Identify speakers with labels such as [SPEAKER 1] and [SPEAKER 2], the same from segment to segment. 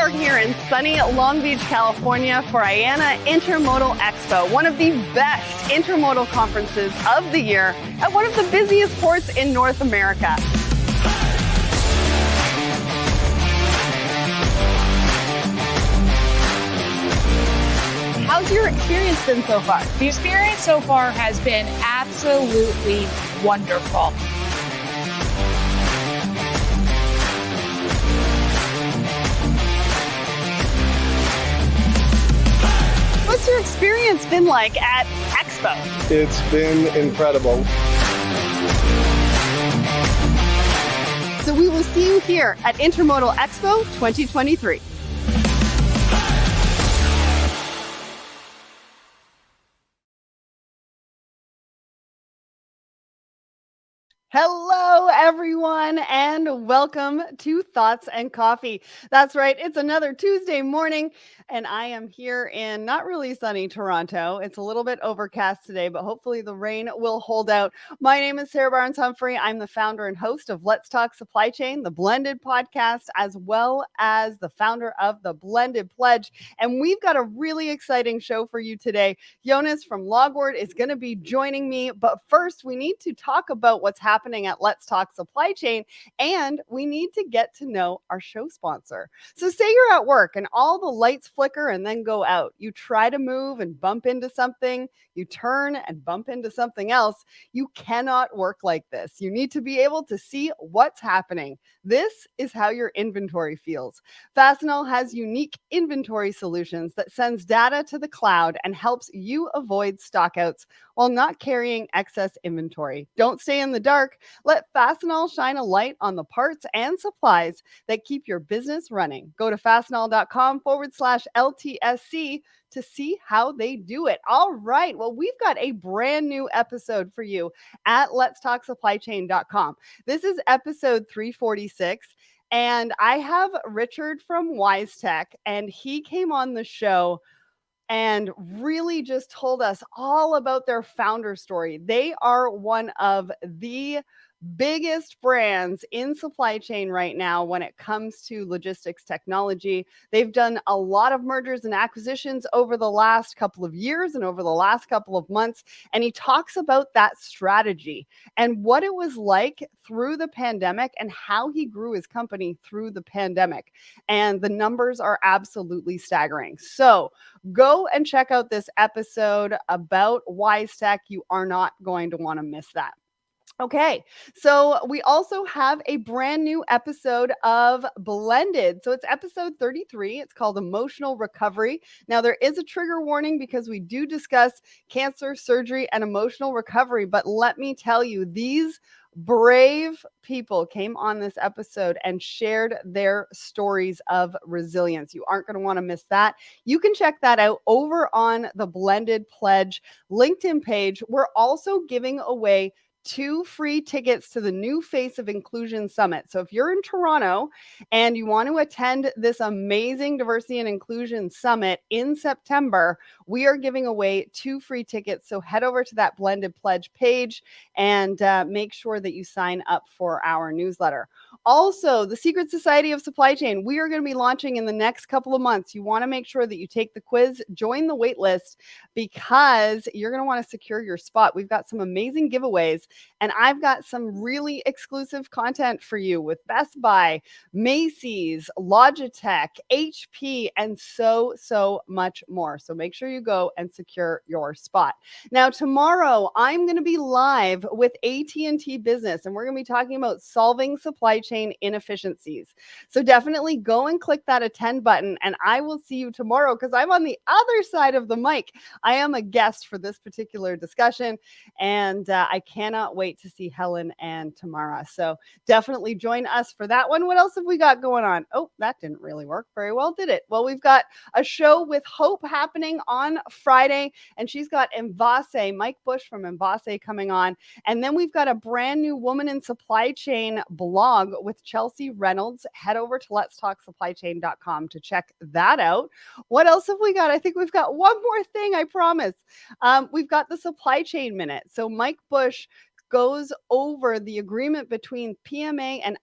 [SPEAKER 1] are here in sunny Long Beach, California for IANA Intermodal Expo, one of the best intermodal conferences of the year at one of the busiest ports in North America. How's your experience been so far?
[SPEAKER 2] The experience so far has been absolutely wonderful.
[SPEAKER 1] What's your experience been like at Expo?
[SPEAKER 3] It's been incredible.
[SPEAKER 1] So we will see you here at Intermodal Expo 2023. Hello, everyone, and welcome to Thoughts and Coffee. That's right. It's another Tuesday morning, and I am here in not really sunny Toronto. It's a little bit overcast today, but hopefully the rain will hold out. My name is Sarah Barnes-Humphrey. I'm the founder and host of Let's Talk Supply Chain, the Blended podcast, as well as the founder of the Blended Pledge. And we've got a really exciting show for you today. Jonas from Logward is going to be joining me, but first we need to talk about what's happening at Let's Talk Supply Chain, and we need to get to know our show sponsor. So say you're at work and all the lights flicker and then go out. You try to move and bump into something. You turn and bump into something else. You cannot work like this. You need to be able to see what's happening. This is how your inventory feels. Fastenal has unique inventory solutions that sends data to the cloud and helps you avoid stockouts while not carrying excess inventory. Don't stay in the dark. Let Fastenal shine a light on the parts and supplies that keep your business running. Go to fastenal.com/LTSC to see how they do it. All right. Well, we've got a brand new episode for you at letstalksupplychain.com. This is episode 346. And I have Richard from WiseTech, and he came on the show and really just told us all about their founder story. They are one of the biggest brands in supply chain right now when it comes to logistics technology. They've done a lot of mergers and acquisitions over the last couple of years and over the last couple of months. And he talks about that strategy and what it was like through the pandemic and how he grew his company through the pandemic. And the numbers are absolutely staggering. So go and check out this episode about WiseTech. You are not going to want to miss that. Okay, so we also have a brand new episode of Blended. So it's episode 33. It's called Emotional Recovery. Now, there is a trigger warning because we do discuss cancer, surgery, and emotional recovery. But let me tell you, these brave people came on this episode and shared their stories of resilience. You aren't going to want to miss that. You can check that out over on the Blended Pledge LinkedIn page. We're also giving away 2 free tickets to the New Face of Inclusion Summit. So if you're in Toronto and you want to attend this amazing diversity and inclusion summit in September, we are giving away 2 free tickets. So head over to that Blended Pledge page and make sure that you sign up for our newsletter. Also, the Secret Society of Supply Chain, we are going to be launching in the next couple of months. You want to make sure that you take the quiz, join the wait list, because you're going to want to secure your spot. We've got some amazing giveaways, and I've got some really exclusive content for you with Best Buy, Macy's, Logitech, HP, and so much more. So make sure you go and secure your spot. Now, tomorrow, I'm going to be live with AT&T Business, and we're going to be talking about solving supply chain inefficiencies. So definitely go and click that attend button, and I will see you tomorrow because I'm on the other side of the mic. I am a guest for this particular discussion, and I cannot wait to see Helen and Tamara. So definitely join us for that one. What else have we got going on? Oh, that didn't really work very well, did it? Well, we've got a show with Hope happening on Friday, and she's got Envase, Mike Bush from Envase coming on. And then we've got a brand new Woman in Supply Chain blog with Chelsea Reynolds. Head over to letstalksupplychain.com to check that out. What else have we got? I think we've got one more thing, I promise. We've got the Supply Chain Minute. So Mike Bush goes over the agreement between PMA and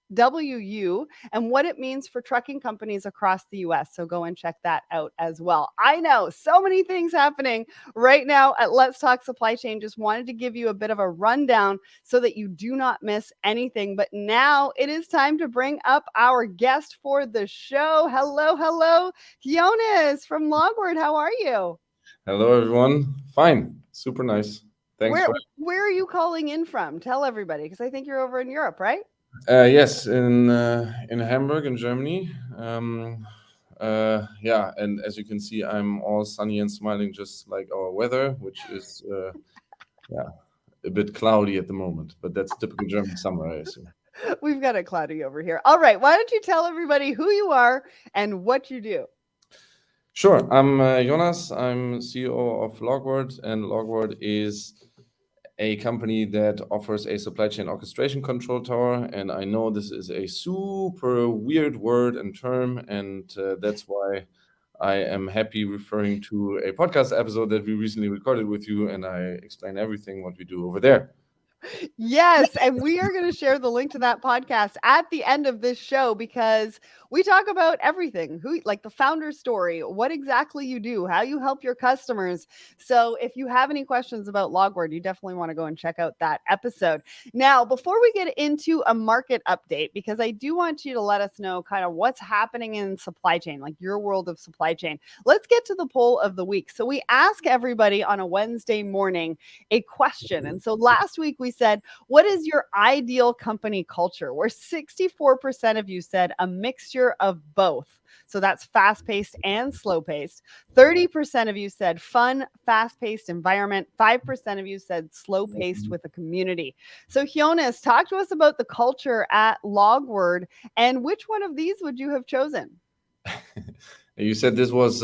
[SPEAKER 1] and what it means for trucking companies across the US. So go and check that out as well. I know so many things happening right now at Let's Talk Supply Chain. Just wanted to give you a bit of a rundown so that you do not miss anything. But now it is time to bring up our guest for the show. Hello, Jonas from Logward. How are you?
[SPEAKER 3] Hello, everyone. Fine. Super nice. Thanks
[SPEAKER 1] Where
[SPEAKER 3] for.
[SPEAKER 1] where are you calling in from? Tell everybody, because I think you're over in Europe, right?
[SPEAKER 3] Yes, in Hamburg, in Germany. Yeah, and as you can see, I'm all sunny and smiling, just like our weather, which is yeah, a bit cloudy at the moment. But that's typical German summer, I assume.
[SPEAKER 1] We've got it cloudy over here. All right, why don't you tell everybody who you are and what you do?
[SPEAKER 3] Sure. I'm Jonas. I'm CEO of Logward, and Logward is a company that offers a supply chain orchestration control tower. And I know this is a super weird word and term, and that's why I am happy referring to a podcast episode that we recently recorded with you, and I explain everything what we do over there.
[SPEAKER 1] Yes, and we are going to share the link to that podcast at the end of this show because we talk about everything, who like the founder story, what exactly you do, how you help your customers. So if you have any questions about Logward, you definitely want to go and check out that episode. Now, before we get into a market update, because I do want you to let us know kind of what's happening in supply chain, like your world of supply chain. Let's get to the poll of the week. So we ask everybody on a Wednesday morning a question. And so last week we said, what is your ideal company culture? Where 64% of you said a mixture of both. So that's fast-paced and slow-paced. 30% of you said fun, fast-paced environment. 5% of you said slow-paced with a community. So Jonas, talk to us about the culture at Logward, and which one of these would you have chosen?
[SPEAKER 3] You said this was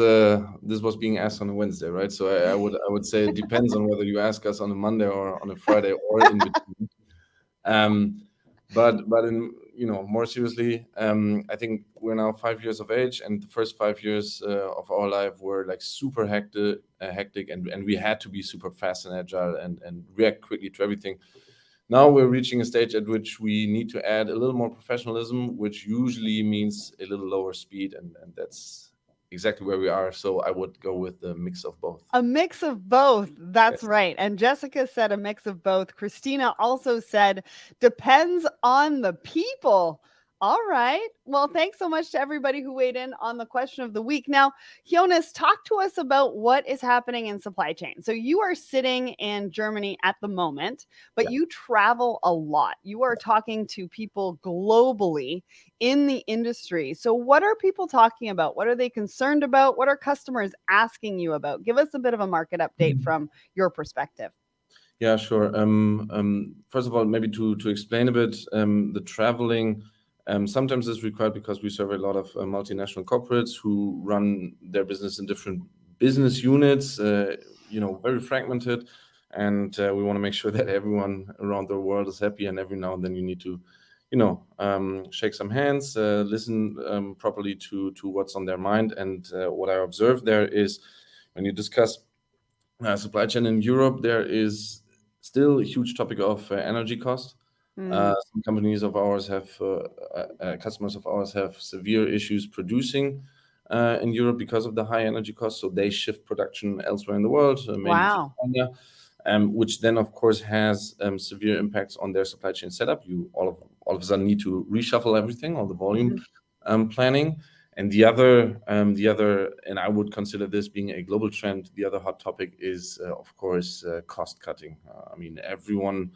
[SPEAKER 3] being asked on a Wednesday, right? So I would say it depends on whether you ask us on a Monday or on a Friday or in between. But in more seriously, I think we're now 5 years of age, and the first 5 years of our life were like super hectic, and we had to be super fast and agile and react quickly to everything. Now we're reaching a stage at which we need to add a little more professionalism, which usually means a little lower speed, and that's exactly where we are. So I would go with the mix of both.
[SPEAKER 1] A mix of both. That's
[SPEAKER 3] Yes.
[SPEAKER 1] right. And Jessica said a mix of both. Christina also said depends on the people. All right. Well, thanks so much to everybody who weighed in on the question of the week. Now, Jonas, talk to us about what is happening in supply chain. So you are sitting in Germany at the moment, but you travel a lot. You are talking to people globally in the industry. So what are people talking about? What are they concerned about? What are customers asking you about? Give us a bit of a market update from your perspective.
[SPEAKER 3] Yeah, sure. First of all, maybe to explain a bit, the traveling sometimes is required because we serve a lot of multinational corporates who run their business in different business units, very fragmented, and we want to make sure that everyone around the world is happy. And every now and then you need to, shake some hands, listen properly to what's on their mind. And what I observed there is when you discuss supply chain in Europe, there is still a huge topic of energy cost. Some companies of ours have, customers of ours have severe issues producing in Europe because of the high energy costs. So they shift production elsewhere in the world, mainly to
[SPEAKER 1] Wow.
[SPEAKER 3] China, which then, of course, has severe impacts on their supply chain setup. You all of a sudden need to reshuffle everything, all the volume planning. And the other, and I would consider this being a global trend. The other hot topic is, of course, cost cutting. I mean, everyone,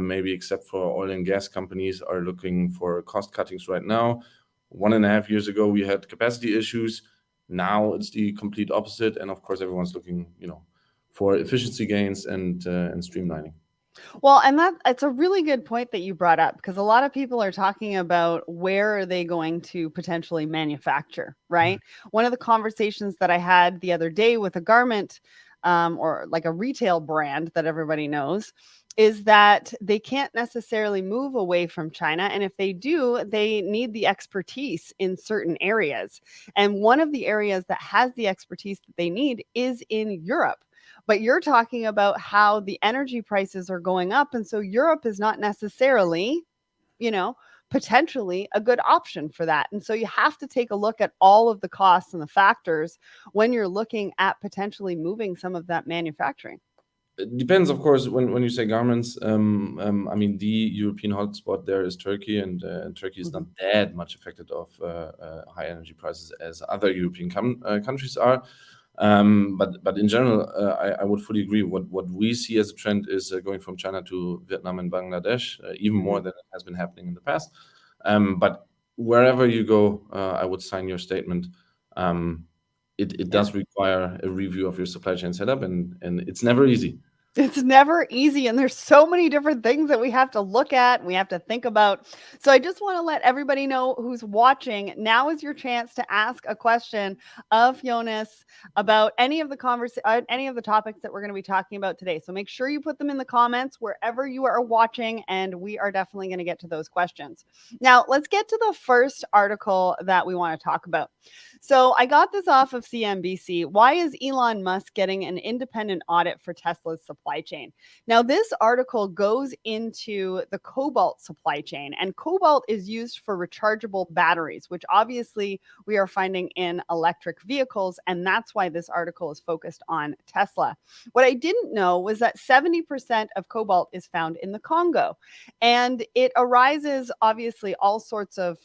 [SPEAKER 3] maybe except for oil and gas companies, are looking for cost cuttings right now. 1.5 years ago, we had capacity issues. Now it's the complete opposite, and of course, everyone's looking, for efficiency gains and streamlining.
[SPEAKER 1] Well, and it's a really good point that you brought up because a lot of people are talking about where are they going to potentially manufacture, right? One of the conversations that I had the other day with a garment or like a retail brand that everybody knows is that they can't necessarily move away from China. And if they do, they need the expertise in certain areas. And one of the areas that has the expertise that they need is in Europe. But you're talking about how the energy prices are going up. And so Europe is not necessarily, potentially a good option for that. And so you have to take a look at all of the costs and the factors when you're looking at potentially moving some of that manufacturing.
[SPEAKER 3] It depends, of course, when you say garments. I mean, the European hotspot there is Turkey, and Turkey is not that much affected of high energy prices as other European countries are. But in general, I would fully agree. What we see as a trend is going from China to Vietnam and Bangladesh, even more than it has been happening in the past. But wherever you go, I would sign your statement. It does require a review of your supply chain setup, and it's never easy.
[SPEAKER 1] It's never easy, and there's so many different things that we have to look at and we have to think about. So I just want to let everybody know who's watching, now is your chance to ask a question of Jonas about any of the topics that we're going to be talking about today. So make sure you put them in the comments wherever you are watching, and we are definitely going to get to those questions. Now, let's get to the first article that we want to talk about. So I got this off of CNBC. Why is Elon Musk getting an independent audit for Tesla's supply chain? Now, this article goes into the cobalt supply chain, and cobalt is used for rechargeable batteries, which obviously we are finding in electric vehicles, and that's why this article is focused on Tesla. What I didn't know was that 70% of cobalt is found in the Congo, and it arises obviously all sorts of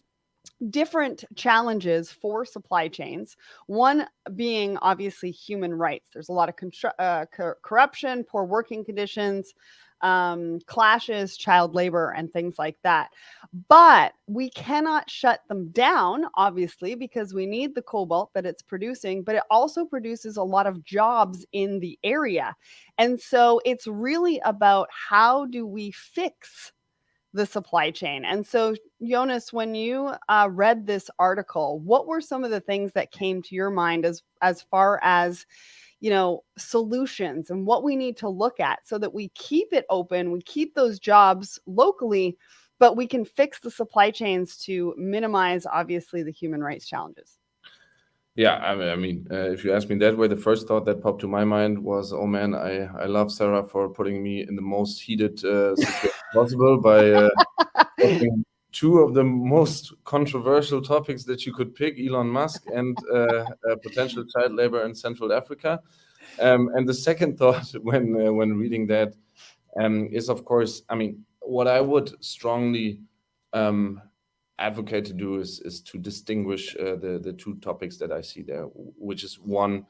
[SPEAKER 1] different challenges for supply chains. One being obviously human rights. There's a lot of corruption, poor working conditions, clashes, child labor, and things like that. But we cannot shut them down, obviously, because we need the cobalt that it's producing, but it also produces a lot of jobs in the area. And so it's really about how do we fix the supply chain. And so, Jonas, when you read this article, what were some of the things that came to your mind as far as, solutions and what we need to look at so that we keep it open, we keep those jobs locally, but we can fix the supply chains to minimize, obviously, the human rights challenges?
[SPEAKER 3] Yeah, I mean, if you ask me that way, the first thought that popped to my mind was, oh man, I love Sarah for putting me in the most heated situation possible by talking two of the most controversial topics that you could pick, Elon Musk and potential child labor in Central Africa. And the second thought when reading that is, of course, I mean, what I would strongly advocate to do is to distinguish the two topics that I see there, which is one,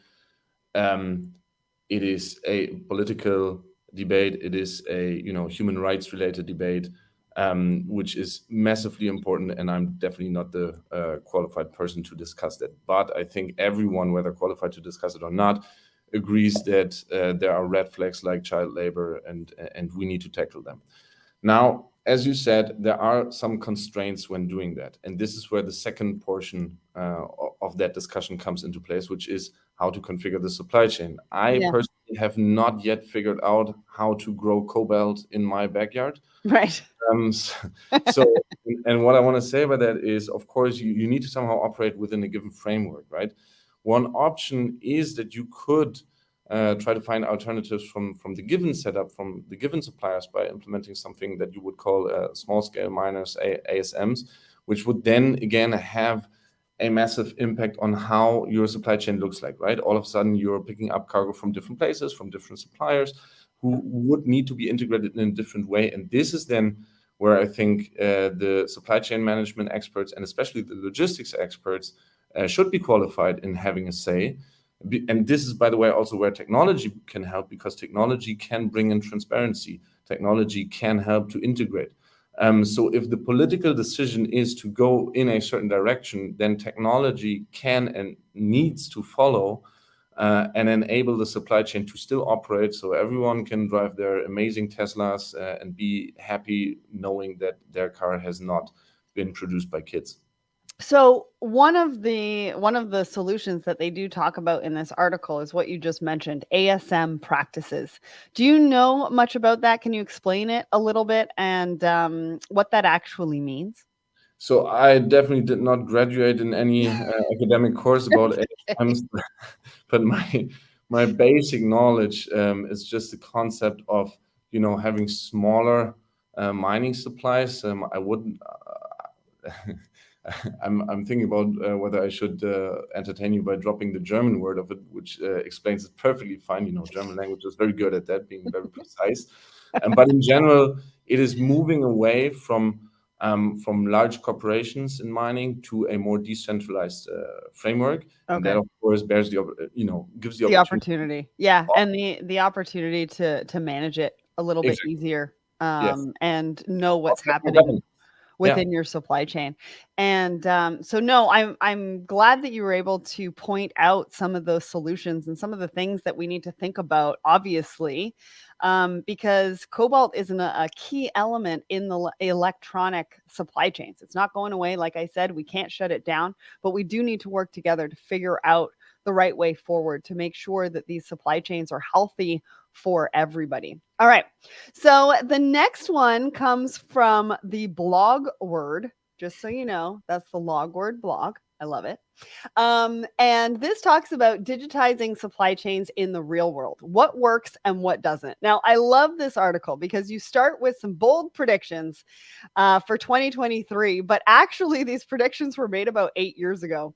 [SPEAKER 3] it is a political debate, it is a human rights related debate, which is massively important, and I'm definitely not the qualified person to discuss that. But I think everyone, whether qualified to discuss it or not, agrees that there are red flags like child labor, and we need to tackle them. Now, as you said, there are some constraints when doing that. And this is where the second portion of that discussion comes into place, which is how to configure the supply chain. I personally have not yet figured out how to grow cobalt in my backyard.
[SPEAKER 1] Right.
[SPEAKER 3] So, and what I want to say about that is, of course, you need to somehow operate within a given framework, right? One option is that you could try to find alternatives from the given setup, from the given suppliers, by implementing something that you would call small-scale miners, ASMs, which would then again have a massive impact on how your supply chain looks like, right? All of a sudden, you're picking up cargo from different places, from different suppliers, who would need to be integrated in a different way. And this is then where I think the supply chain management experts, and especially the logistics experts, should be qualified in having a say. And this is, by the way, also where technology can help, because technology can bring in transparency. Technology can help to integrate. So if the political decision is to go in a certain direction, then technology can and needs to follow and enable the supply chain to still operate, so everyone can drive their amazing Teslas and be happy knowing that their car has not been produced by kids.
[SPEAKER 1] So one of the solutions that they do talk about in this article is what you just mentioned, ASM practices. Do you know much about that? Can you explain it a little bit and what that actually means?
[SPEAKER 3] So I definitely did not graduate in any academic course about ASMs, but my basic knowledge is just the concept of having smaller mining supplies. I'm thinking about whether I should entertain you by dropping the German word of it, which explains it perfectly fine. German language is very good at that, being very precise. But in general, it is moving away from large corporations in mining to a more decentralized framework, and that, of course, bears gives the
[SPEAKER 1] opportunity. Yeah, and the opportunity to manage it a little bit easier, and know what's happening within your supply chain. And so no, I'm glad that you were able to point out some of those solutions and some of the things that we need to think about, obviously, because cobalt isn't a key element in the electronic supply chains. It's not going away. Like I said, we can't shut it down, but we do need to work together to figure out the right way forward to make sure that these supply chains are healthy for everybody. All right. So the next one comes from the Blogward. Just so you know, that's the Logward blog. I love it. And this talks about digitizing supply chains in the real world, what works and what doesn't. Now, I love this article because you start with some bold predictions for 2023, but actually these predictions were made about 8 years ago.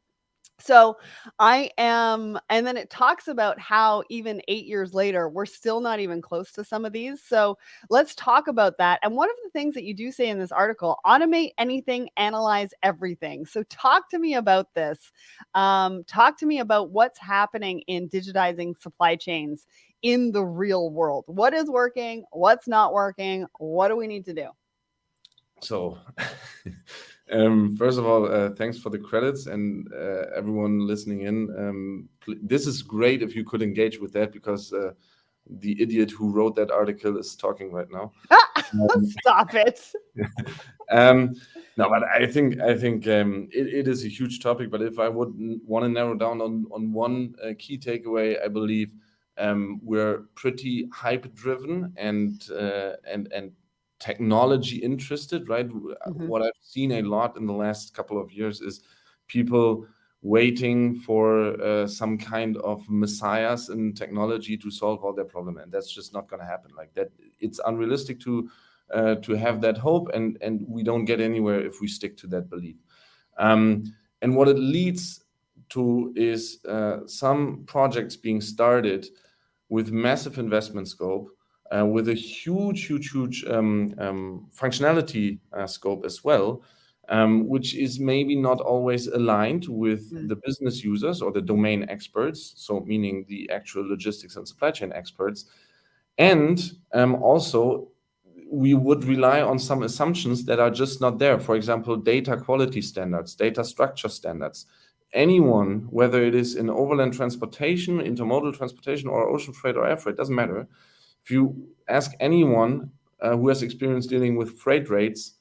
[SPEAKER 1] So and then it talks about how even 8 years later, we're still not even close to some of these. So let's talk about that. And one of the things that you do say in this article, automate anything, analyze everything. So talk to me about this. Talk to me about what's happening in digitizing supply chains in the real world. What is working? What's not working? What do we need to do?
[SPEAKER 3] So, first of all, thanks for the credits, and everyone listening in. This is great if you could engage with that, because the idiot who wrote that article is talking right now.
[SPEAKER 1] Stop it.
[SPEAKER 3] No, but I think it is a huge topic. But if I would want to narrow down on one key takeaway, I believe we're pretty hype driven and technology interested, right? Mm-hmm. What I've seen a lot in the last couple of years is people waiting for some kind of messiahs in technology to solve all their problems, and that's just not going to happen. Like that, it's unrealistic to have that hope, and we don't get anywhere if we stick to that belief. And what it leads to is some projects being started with massive investment scope, with a huge functionality scope as well, which is maybe not always aligned with the business users or the domain experts, so meaning the actual logistics and supply chain experts. And also, we would rely on some assumptions that are just not there. For example, data quality standards, data structure standards. Anyone, whether it is in overland transportation, intermodal transportation, or ocean freight or air freight, doesn't matter. If you ask anyone who has experience dealing with freight rates,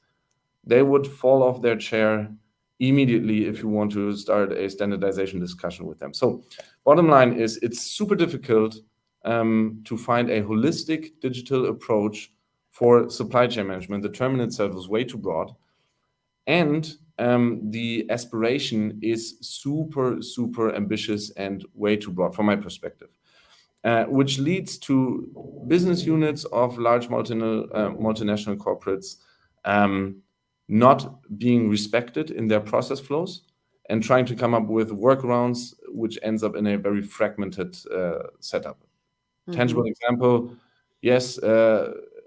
[SPEAKER 3] they would fall off their chair immediately if you want to start a standardization discussion with them. So bottom line is, it's super difficult to find a holistic digital approach for supply chain management. The term in itself is way too broad. And the aspiration is super ambitious and way too broad from my perspective. Which leads to business units of large multinational corporates not being respected in their process flows and trying to come up with workarounds, which ends up in a very fragmented setup. Mm-hmm. Tangible example, yes,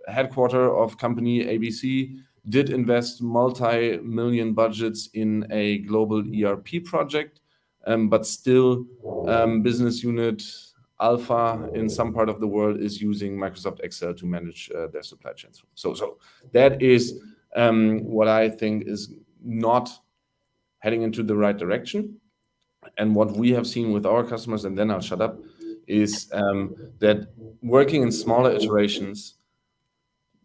[SPEAKER 3] headquarter of company ABC did invest multi-million budgets in a global ERP project, but still business unit Alpha in some part of the world is using Microsoft Excel to manage their supply chains. So that is what I think is not heading into the right direction. And what we have seen with our customers, and then I'll shut up, is that working in smaller iterations,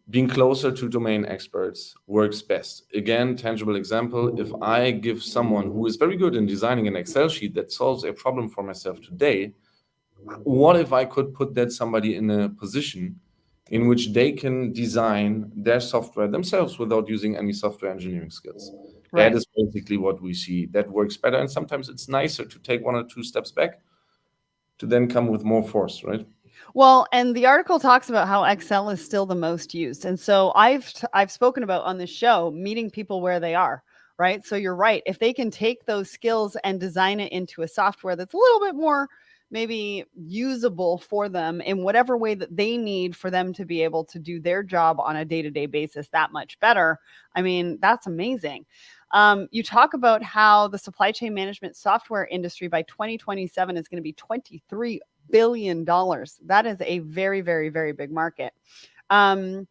[SPEAKER 3] being closer to domain experts works best. Again, tangible example, if I give someone who is very good in designing an Excel sheet that solves a problem for myself today, what if I could put that somebody in a position in which they can design their software themselves without using any software engineering skills? Right. That is basically what we see. That works better. And sometimes it's nicer to take 1 or 2 steps back to then come with more force, right?
[SPEAKER 1] Well, and the article talks about how Excel is still the most used. And so I've spoken about on this show, meeting people where they are. right? So you're right. If they can take those skills and design it into a software that's a little bit more maybe usable for them in whatever way that they need for them to be able to do their job on a day-to-day basis that much better. I mean, that's amazing. You talk about how the supply chain management software industry by 2027 is going to be $23 billion. That is a very, very, very big market. And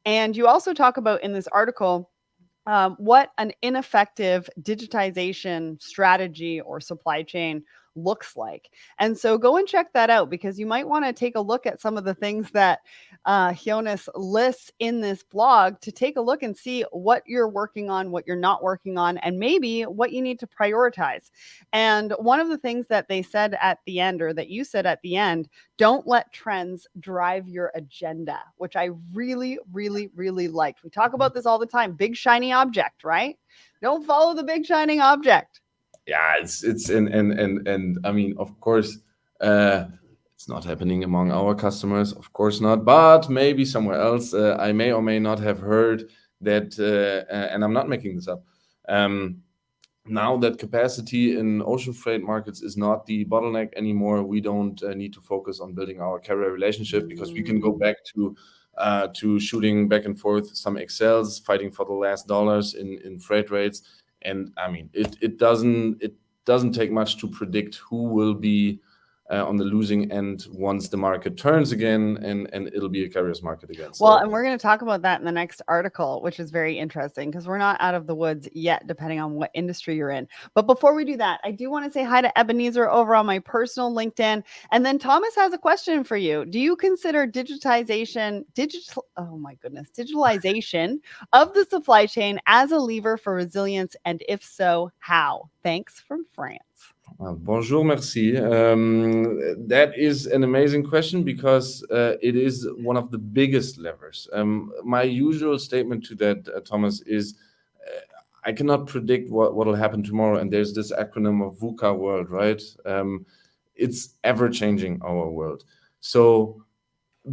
[SPEAKER 1] you also talk about in this article what an ineffective digitization strategy or supply chain looks like. And so go and check that out, because you might want to take a look at some of the things that Jonas lists in this blog to take a look and see what you're working on, what you're not working on, and maybe what you need to prioritize. And one of the things that they said at the end, or that you said at the end, don't let trends drive your agenda, which I really, really, really liked. We talk about this all the time. Big shiny object, right? Don't follow the big shining object.
[SPEAKER 3] Yeah, it's and I mean, of course, it's not happening among our customers, of course not, but maybe somewhere else. I may or may not have heard that, and I'm not making this up. Now that capacity in ocean freight markets is not the bottleneck anymore, we don't need to focus on building our carrier relationship, because we can go back to shooting back and forth some Excels, fighting for the last dollars in freight rates. And I mean, it doesn't take much to predict who will be on the losing end once the market turns again, and it'll be a carrier's market again. So,
[SPEAKER 1] well, and we're going to talk about that in the next article, which is very interesting, because we're not out of the woods yet, depending on what industry you're in. But before we do that, I do want to say hi to Ebenezer over on my personal LinkedIn. And then Thomas has a question for you. Do you consider digitalization of the supply chain as a lever for resilience? And if so, how? Thanks, from France.
[SPEAKER 3] Bonjour, merci. That is an amazing question, because it is one of the biggest levers. My usual statement to that, Thomas, is I cannot predict what will happen tomorrow. And there's this acronym of VUCA world, right? It's ever changing, our world. So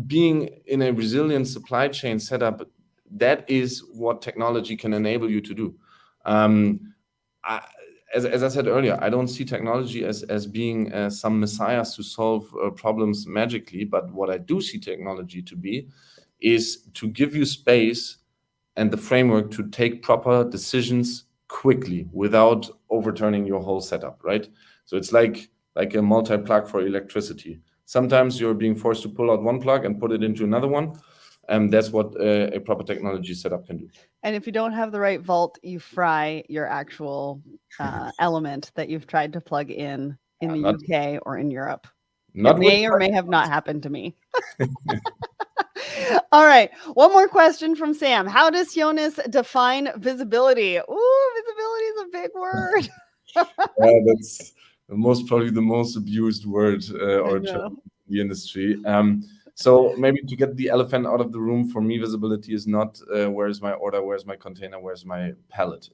[SPEAKER 3] being in a resilient supply chain setup, that is what technology can enable you to do. As I said earlier, I don't see technology as being some messiahs to solve problems magically. But what I do see technology to be is to give you space and the framework to take proper decisions quickly without overturning your whole setup, right? So it's like a multi-plug for electricity. Sometimes you're being forced to pull out one plug and put it into another one. And that's what a proper technology setup can do. And
[SPEAKER 1] if you don't have the right volt, you fry your actual element that you've tried to plug in the UK or in Europe. It may or may have not happened to me. All right. One more question from Sam. How does Jonas define visibility? Ooh, visibility is a big word.
[SPEAKER 3] That's probably the most abused word or term in the industry. So maybe to get the elephant out of the room, for me, visibility is not where's my order, where's my container, where's my pallet.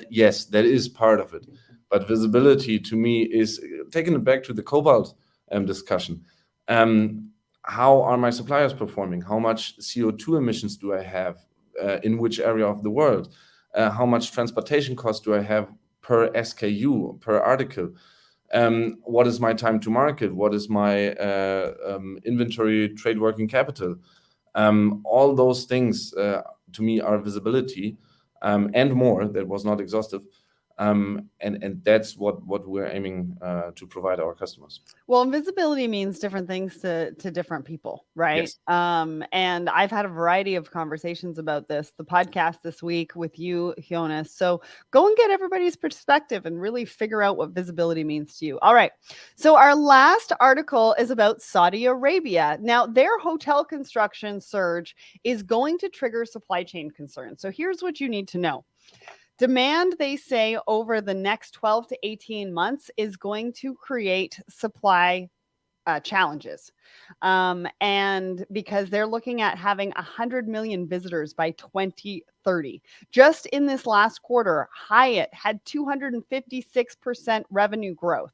[SPEAKER 3] Yes, that is part of it. But visibility to me is taking it back to the cobalt discussion. How are my suppliers performing? How much CO2 emissions do I have in which area of the world? How much transportation cost do I have per SKU, per article? What is my time to market? What is my inventory, trade working capital? All those things to me are visibility and more. That was not exhaustive. And that's what we're aiming to provide our customers.
[SPEAKER 1] Well, visibility means different things to different people, right?
[SPEAKER 3] Yes.
[SPEAKER 1] And I've had a variety of conversations about this, the podcast this week with you, Jonas. So go and get everybody's perspective and really figure out what visibility means to you. All right. So our last article is about Saudi Arabia. Now, their hotel construction surge is going to trigger supply chain concerns. So here's what you need to know. Demand, they say, over the next 12 to 18 months is going to create supply challenges. And because they're looking at having 100 million visitors by 2030. Just in this last quarter, Hyatt had 256% revenue growth.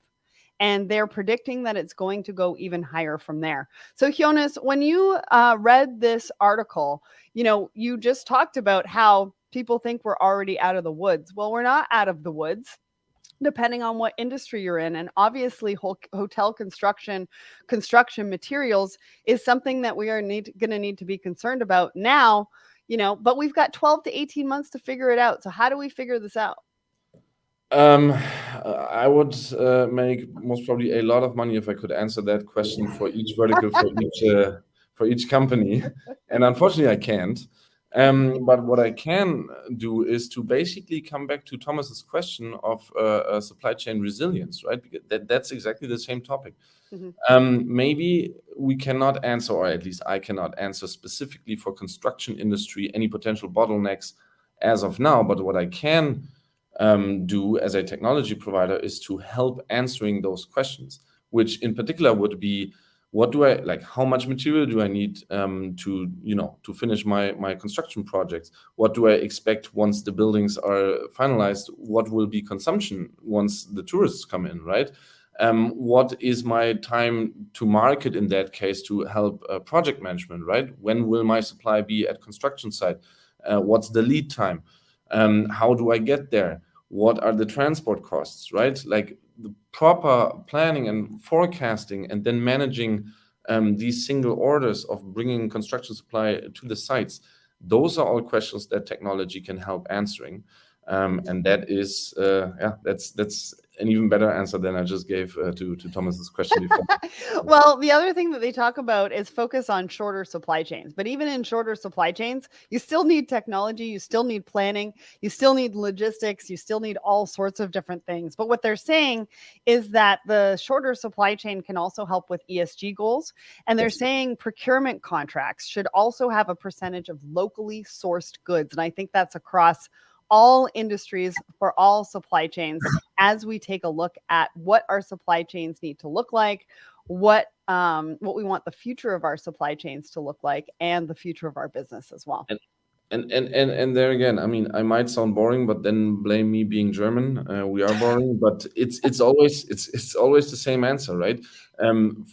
[SPEAKER 1] And they're predicting that it's going to go even higher from there. So, Jonas, when you read this article, you just talked about how people think we're already out of the woods. Well, we're not out of the woods, depending on what industry you're in. And obviously, hotel construction materials is something that we are going to need to be concerned about now, but we've got 12 to 18 months to figure it out. So how do we figure this out?
[SPEAKER 3] I would make most probably a lot of money if I could answer that question for each vertical, for each company. And unfortunately, I can't. But what I can do is to basically come back to Thomas's question of supply chain resilience, right? Because that's exactly the same topic. Maybe we cannot answer, or at least I cannot answer specifically for construction industry, any potential bottlenecks as of now. But what I can do as a technology provider is to help answering those questions, which in particular would be, what do I like? How much material do I need to finish my construction projects? What do I expect once the buildings are finalized? What will be consumption once the tourists come in, right? What is my time to market in that case to help project management, right? When will my supply be at construction site? What's the lead time? How do I get there? What are the transport costs, right? Like the proper planning and forecasting, and then managing these single orders of bringing construction supply to the sites. Those are all questions that technology can help answering. And that is, that's an even better answer than I just gave to Thomas's question before.
[SPEAKER 1] Well, the other thing that they talk about is focus on shorter supply chains. But even in shorter supply chains, you still need technology, you still need planning, you still need logistics, you still need all sorts of different things. But what they're saying is that the shorter supply chain can also help with ESG goals. And they're saying procurement contracts should also have a percentage of locally sourced goods. And I think that's across all industries for all supply chains, as we take a look at what our supply chains need to look like, what we want the future of our supply chains to look like, and the future of our business as well.
[SPEAKER 3] And there again, I mean, I might sound boring, but then blame me being German. We are boring, but it's always the same answer, right?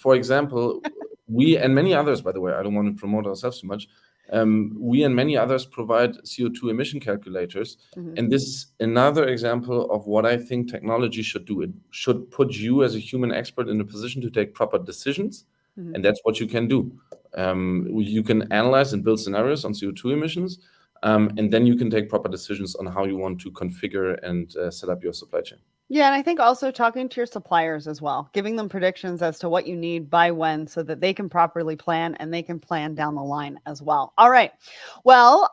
[SPEAKER 3] For example, we and many others, by the way, I don't want to promote ourselves too much. We and many others provide CO2 emission calculators. And this is another example of what I think technology should do. It should put you as a human expert in a position to take proper decisions. And that's what you can do. You can analyze and build scenarios on CO2 emissions, and then you can take proper decisions on how you want to configure and set up your supply chain.
[SPEAKER 1] Yeah, and I think also talking to your suppliers as well, giving them predictions as to what you need by when, so that they can properly plan and they can plan down the line as well. All right. Well,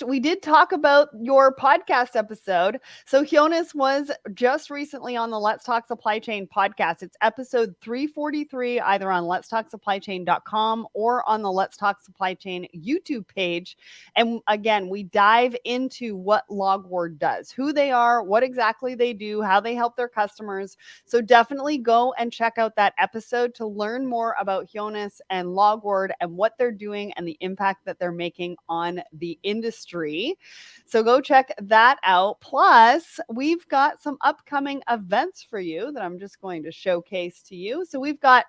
[SPEAKER 1] we did talk about your podcast episode. So Jonas was just recently on the Let's Talk Supply Chain podcast. It's episode 343, either on letstalksupplychain.com or on the Let's Talk Supply Chain YouTube page. And again, we dive into what Logward does, who they are, what exactly they do, how they help their customers. So definitely go and check out that episode to learn more about Jonas and Logward and what they're doing and the impact that they're making on the industry. So go check that out. Plus, we've got some upcoming events for you that I'm just going to showcase to you. So we've got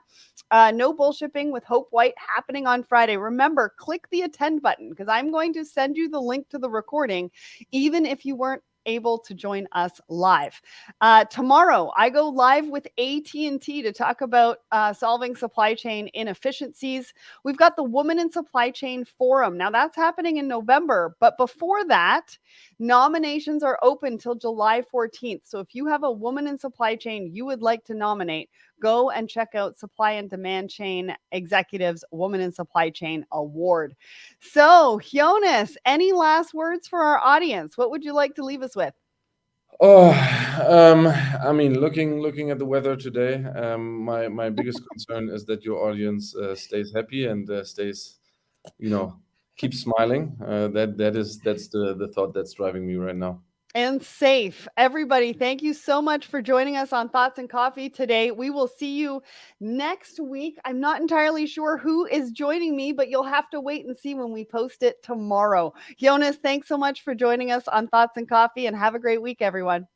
[SPEAKER 1] No Bullshipping with Hope White happening on Friday. Remember, click the attend button, because I'm going to send you the link to the recording, even if you weren't able to join us live. Tomorrow, I go live with AT&T to talk about solving supply chain inefficiencies. We've got the Woman in Supply Chain Forum. Now, that's happening in November. But before that, nominations are open till July 14th. So if you have a woman in supply chain you would like to nominate, go and check out Supply and Demand Chain Executives Woman in Supply Chain Award. So, Jonas, any last words for our audience? What would you like to leave us with?
[SPEAKER 3] I mean, looking at the weather today, my biggest concern is that your audience stays happy and stays, keeps smiling. That's the thought that's driving me right now.
[SPEAKER 1] And safe. Everybody, thank you so much for joining us on Thoughts and Coffee today. We will see you next week. I'm not entirely sure who is joining me, but you'll have to wait and see when we post it tomorrow. Jonas, thanks so much for joining us on Thoughts and Coffee, and have a great week, everyone.